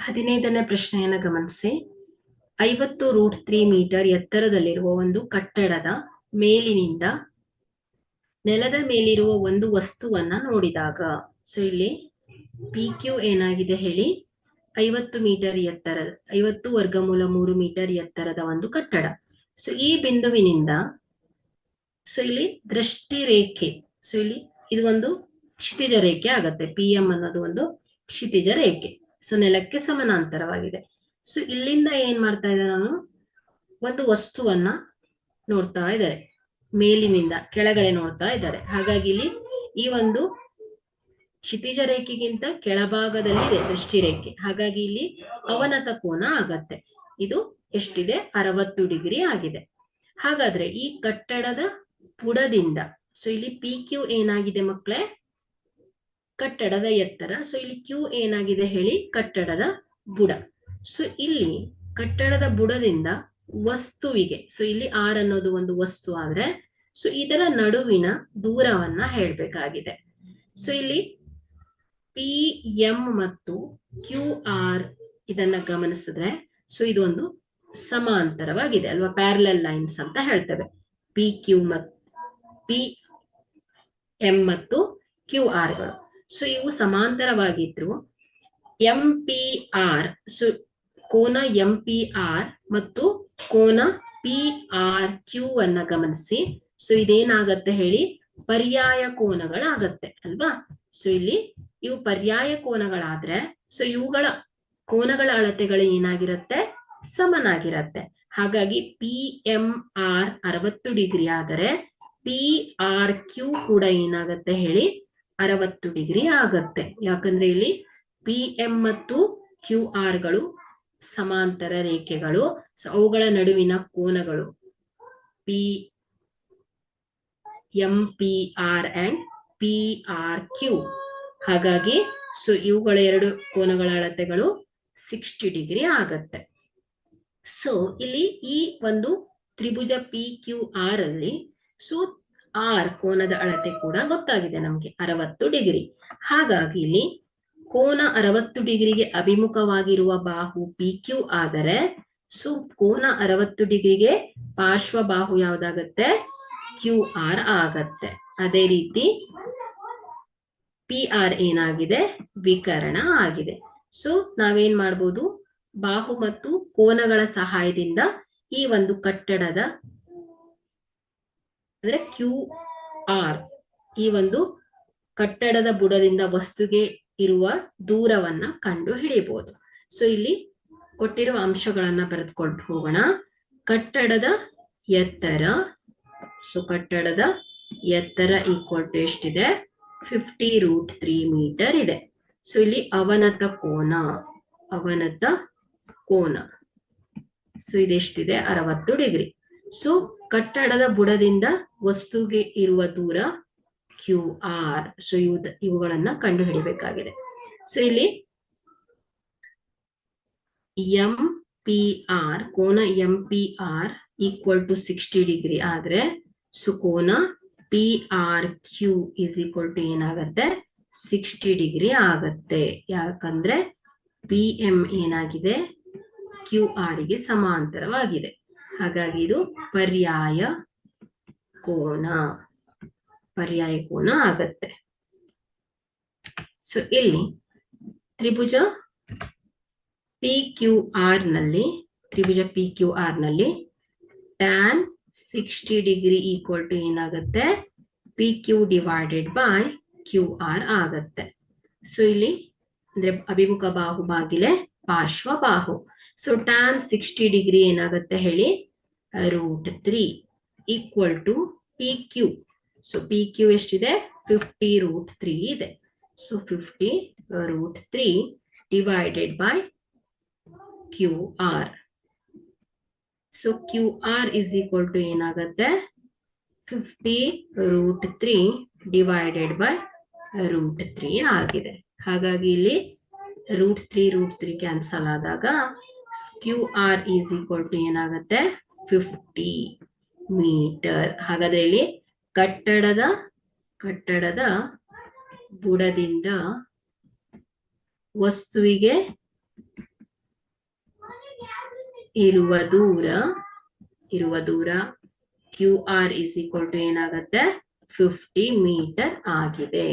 15ನೇ ಪ್ರಶ್ನೆಯನ್ನು ಗಮನಿಸಿ. 50√3 ಮೀಟರ್ ಎತ್ತರದಲ್ಲಿರುವ ಒಂದು ಕಟ್ಟಡದ ಮೇಲಿನಿಂದ ನೆಲದ ಮೇಲಿರುವ ಒಂದು ವಸ್ತುವನ್ನ ನೋಡಿದಾಗ, ಸೊ ಇಲ್ಲಿ ಪಿ ಕ್ಯೂ ಏನಾಗಿದೆ ಹೇಳಿ, 50 ಮೀಟರ್ ಎತ್ತರ, 50 ವರ್ಗಮೂಲ 3 ಮೀಟರ್ ಎತ್ತರದ ಒಂದು ಕಟ್ಟಡ. ಸೊ ಈ ಬಿಂದುವಿನಿಂದ, ಸೊ ಇಲ್ಲಿ ದೃಷ್ಟಿ ರೇಖೆ, ಸೊ ಇಲ್ಲಿ ಇದು ಒಂದು ಕ್ಷಿತಿಜ ರೇಖೆ ಆಗತ್ತೆ. ಪಿ ಎಂ ಅನ್ನೋದು ಒಂದು ಕ್ಷಿತಿಜ ರೇಖೆ, ಸೊ ನೆಲಕ್ಕೆ ಸಮಾನಾಂತರವಾಗಿದೆ. ಸೊ ಇಲ್ಲಿಂದ ಏನ್ ಮಾಡ್ತಾ ಇದ್ದಾರೆ, ನಾನು ಒಂದು ವಸ್ತುವನ್ನ ನೋಡ್ತಾ ಇದ್ದಾರೆ, ಮೇಲಿನಿಂದ ಕೆಳಗಡೆ ನೋಡ್ತಾ ಇದ್ದಾರೆ. ಹಾಗಾಗಿ ಇಲ್ಲಿ ಈ ಒಂದು ಕ್ಷಿತಿಜ ರೇಖೆಗಿಂತ ಕೆಳಭಾಗದಲ್ಲಿ ಇದೆ ದೃಷ್ಟಿ ರೇಖೆ. ಹಾಗಾಗಿ ಇಲ್ಲಿ ಅವನತ ಕೋನ ಆಗತ್ತೆ. ಇದು ಎಷ್ಟಿದೆ, 60 ಡಿಗ್ರಿ ಆಗಿದೆ. ಹಾಗಾದ್ರೆ ಈ ಕಟ್ಟಡದ ಬುಡದಿಂದ, ಸೊ ಇಲ್ಲಿ ಪಿ ಕ್ಯೂ ಏನಾಗಿದೆ ಮಕ್ಕಳೇ, ಕಟ್ಟಡದ ಎತ್ತರ. ಸೊ ಇಲ್ಲಿ ಕ್ಯೂ ಏನಾಗಿದೆ ಹೇಳಿ, ಕಟ್ಟಡದ ಬುಡ. ಸೊ ಇಲ್ಲಿ ಕಟ್ಟಡದ ಬುಡದಿಂದ ವಸ್ತುವಿಗೆ, ಸೊ ಇಲ್ಲಿ ಆರ್ ಅನ್ನೋದು ಒಂದು ವಸ್ತು ಆದ್ರೆ, ಸೊ ಇದರ ನಡುವಿನ ದೂರವನ್ನ ಹೇಳ್ಬೇಕಾಗಿದೆ. ಸೊ ಇಲ್ಲಿ ಪಿ ಎಂ ಮತ್ತು ಕ್ಯೂ ಆರ್ ಇದನ್ನ ಗಮನಿಸಿದ್ರೆ, ಸೊ ಇದು ಒಂದು ಸಮಾಂತರವಾಗಿದೆ ಅಲ್ವಾ, ಪ್ಯಾರಲಲ್ ಲೈನ್ಸ್ ಅಂತ ಹೇಳ್ತೇವೆ. ಪಿ ಕ್ಯೂ ಮತ್ತು ಪಿ ಎಂ ಮತ್ತು ಕ್ಯೂ ಆರ್ ಗಳು, ಸೊ ಇವು ಸಮಾಂತರವಾಗಿದ್ರು ಎಂ ಪಿ ಆರ್, ಸೊ ಕೋನ ಎಂ ಪಿ ಆರ್ ಮತ್ತು ಕೋನ ಪಿ ಆರ್ ಕ್ಯೂ ಅನ್ನ ಗಮನಿಸಿ. ಸೊ ಇದೇನಾಗತ್ತೆ ಹೇಳಿ, ಪರ್ಯಾಯ ಕೋನಗಳಾಗತ್ತೆ ಅಲ್ವಾ. ಸೊ ಇಲ್ಲಿ ಇವು ಪರ್ಯಾಯ ಕೋನಗಳಾದ್ರೆ, ಸೊ ಇವುಗಳ ಕೋನಗಳ ಅಳತೆಗಳು ಏನಾಗಿರುತ್ತೆ, ಸಮನಾಗಿರತ್ತೆ. ಹಾಗಾಗಿ ಪಿ ಎಂ ಆರ್ 60 ಡಿಗ್ರಿ ಆದರೆ ಪಿ ಆರ್ ಕ್ಯೂ ಕೂಡ ಏನಾಗತ್ತೆ ಹೇಳಿ, 60 ಡಿಗ್ರಿ ಆಗತ್ತೆ. ಯಾಕಂದ್ರೆ ಇಲ್ಲಿ ಪಿ ಎಂ ಮತ್ತು ಕ್ಯೂ ಆರ್ ಗಳು ಸಮಾಂತರ ರೇಖೆಗಳು. ಸೊ ಅವುಗಳ ನಡುವಿನ ಕೋನಗಳು P M P R and P R Q. ಹಾಗಾಗಿ ಸೊ ಇವುಗಳ ಎರಡು ಕೋನಗಳ ಅಳತೆಗಳು 60 ಡಿಗ್ರಿ ಆಗತ್ತೆ. ಸೊ ಇಲ್ಲಿ ಈ ಒಂದು ತ್ರಿಭುಜ ಪಿ ಕ್ಯೂ ಆರ್ ಅಲ್ಲಿ, ಸೊ ಆರ್ ಕೋನದ ಅಳತೆ ಕೂಡ ಗೊತ್ತಾಗಿದೆ ನಮ್ಗೆ, 60 ಡಿಗ್ರಿ. ಹಾಗಾಗಿ ಇಲ್ಲಿ ಕೋನ 60 ಡಿಗ್ರಿಗೆ ಅಭಿಮುಖವಾಗಿರುವ ಬಾಹು ಪಿ ಕ್ಯೂ ಆದರೆ, ಸೊ ಕೋನ 60 ಡಿಗ್ರಿಗೆ ಪಾರ್ಶ್ವ ಬಾಹು ಯಾವ್ದಾಗತ್ತೆ, ಕ್ಯೂ ಆರ್ ಆಗತ್ತೆ. ಅದೇ ರೀತಿ ಪಿ ಆರ್ ಏನಾಗಿದೆ, ವಿಕರ್ಣ ಆಗಿದೆ. ಸೊ ನಾವೇನ್ ಮಾಡ್ಬೋದು, ಬಾಹು ಮತ್ತು ಕೋನಗಳ ಸಹಾಯದಿಂದ ಈ ಒಂದು ಕಟ್ಟಡದ ಅಂದ್ರೆ ಕ್ಯೂ ಆರ್, ಈ ಒಂದು ಕಟ್ಟಡದ ಬುಡದಿಂದ ವಸ್ತುಗೆ ಇರುವ ದೂರವನ್ನ ಕಂಡು ಹಿಡಿಯಬಹುದು. ಸೊ ಇಲ್ಲಿ ಕೊಟ್ಟಿರುವ ಅಂಶಗಳನ್ನ ಬರೆದುಕೊಂಡು ಹೋಗೋಣ. ಕಟ್ಟಡದ ಎತ್ತರ, ಸೊ ಕಟ್ಟಡದ ಎತ್ತರ ಈಕ್ವಲ್ ಟು ಎಷ್ಟಿದೆ, 50√3 ಮೀಟರ್ ಇದೆ. ಸೊ ಇಲ್ಲಿ ಅವನತ ಕೋನ, ಅವನತ ಕೋನ, ಸೊ ಇದೆಷ್ಟಿದೆ, 60 ಡಿಗ್ರಿ. ಸೊ ಕಟ್ಟಡದ ಬುಡದಿಂದ ವಸ್ತುಗೆ ಇರುವ ದೂರ ಕ್ಯೂ ಆರ್. ಸೊ ಇವುಗಳನ್ನ ಕಂಡು ಹಿಡಿಬೇಕಾಗಿದೆ. ಸೊ ಇಲ್ಲಿ ಎಂ ಪಿ ಆರ್, ಕೋನ M P R equal to 60 degree ಆದ್ರೆ, ಸೊ ಕೋನ P R Q is equal to ಏನಾಗತ್ತೆ, 60 ಡಿಗ್ರಿ ಆಗತ್ತೆ. ಯಾಕಂದ್ರೆ ಪಿ ಎಂ ಏನಾಗಿದೆ, ಕ್ಯೂ ಆರ್ ಗೆ ಸಮಾಂತರವಾಗಿದೆ. ಹಾಗಾಗಿ ಇದು ಪರ್ಯಾಯ ಕೋನ, ಪರ್ಯಾಯ ಕೋನ ಆಗತ್ತೆ. ಸೊ ಇಲ್ಲಿ ತ್ರಿಭುಜ ಪಿ ಕ್ಯೂ ಆರ್ ನಲ್ಲಿ, ತ್ರಿಭುಜ ಪಿ ಕ್ಯೂ ಆರ್ ನಲ್ಲಿ ಟ್ಯಾನ್ 60 ಡಿಗ್ರಿ ಈಕ್ವಲ್ ಟು ಏನಾಗತ್ತೆ, P Q divided by Q R ಆಗತ್ತೆ. ಸೊ ಇಲ್ಲಿ ಅಂದ್ರೆ ಅಭಿಮುಖ ಬಾಹು ಬಾಗಿಲೆ ಪಾರ್ಶ್ವ ಬಾಹು. ಸೊ ಟ್ಯಾನ್ 60 ಡಿಗ್ರಿ ಏನಾಗತ್ತೆ ಹೇಳಿ, √3 equal to P Q. So P Q ಎಷ್ಟಿದೆ, 50√3 ಇದೆ. So 50√3 divided by Q R. So Q R is equal to ಏನಾಗತ್ತೆ, 50√3 ಡಿವೈಡೆಡ್ ಬೈ √3 ಆಗಿದೆ. ಹಾಗಾಗಿ ಇಲ್ಲಿ √3 ಕ್ಯಾನ್ಸಲ್ ಆದಾಗ Q R is equal to ಏನಾಗತ್ತೆ, 50 ಮೀಟರ್. ಹಾಗಾದ್ರೆ ಇಲ್ಲಿ ಕಟ್ಟಡದ ಬುಡದಿಂದ ವಸ್ತುವಿಗೆ ಇರುವ ದೂರ QR is equal to ಏನಾಗುತ್ತೆ 50 ಮೀಟರ್ ಆಗಿದೆ.